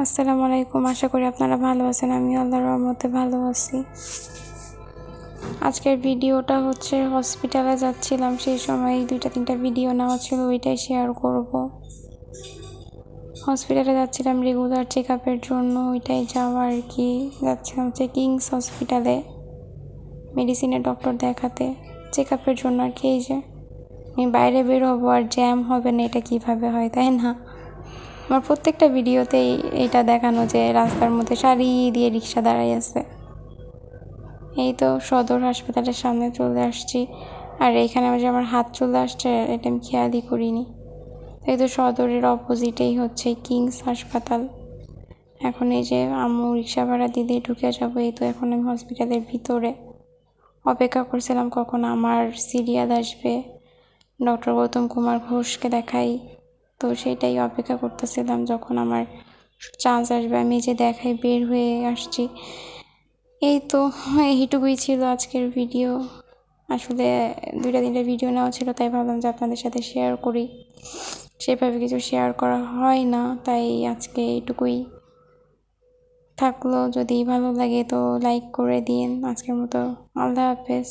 আসসালামু আলাইকুম। আশা করি আপনারা ভালো আছেন। আমি আল্লাহর রহমতে ভালো আছি। আজকের ভিডিওটা হচ্ছে হসপিটালে যাচ্ছিলাম, সেই সময় 2-3টা ভিডিও নেওয়া ছিল, ওইটাই শেয়ার করব। হসপিটালে যাচ্ছিলাম রেগুলার চেক আপের জন্য, ওইটাই যাওয়া আর কি। যাচ্ছিলাম হচ্ছে কিংস হসপিটালে মেডিসিনের ডক্টর দেখাতে, চেক আপের জন্য আর কি। এই যে আমি বাইরে বের হবো আর জ্যাম হবে না, এটা কিভাবে হয়, তাই না? আমার প্রত্যেকটা ভিডিওতেই এটা দেখানো যে রাস্তার মধ্যে সারি দিয়ে রিক্সা দাঁড়াই আছে। এই তো সদর হাসপাতালের সামনে চলে আসছি, আর এইখানে যে আমার হাত চলে আসছে এটা আমি খেয়ালই করিনি। এই তো সদরের অপোজিটেই হচ্ছে কিংস হাসপাতাল। এখন এই যে আম্মু রিক্সা ভাড়া দিতে ঢুকে যাবো। এই তো এখন আমি হসপিটালের ভিতরে অপেক্ষা করছিলাম কখন আমার সিরিয়াল আসবে, ডক্টর গৌতম কুমার ঘোষকে দেখাই। তো সেটাই অপেক্ষা করতেছিলাম যখন আমার চান্স আসবে, আমি যে দেখাই বের হয়ে আসছি। এই তো এইটুকুই ছিল আজকের ভিডিও। আসলে 2-3টা ভিডিও নেওয়া ছিল, তাই ভাবলাম যে আপনাদের সাথে শেয়ার করি। সেভাবে কিছু শেয়ার করা হয় না, তাই আজকে এইটুকুই থাকলো। যদি ভালো লাগে তো লাইক করে দিন। আজকের মতো আল্লাহ হাফেজ।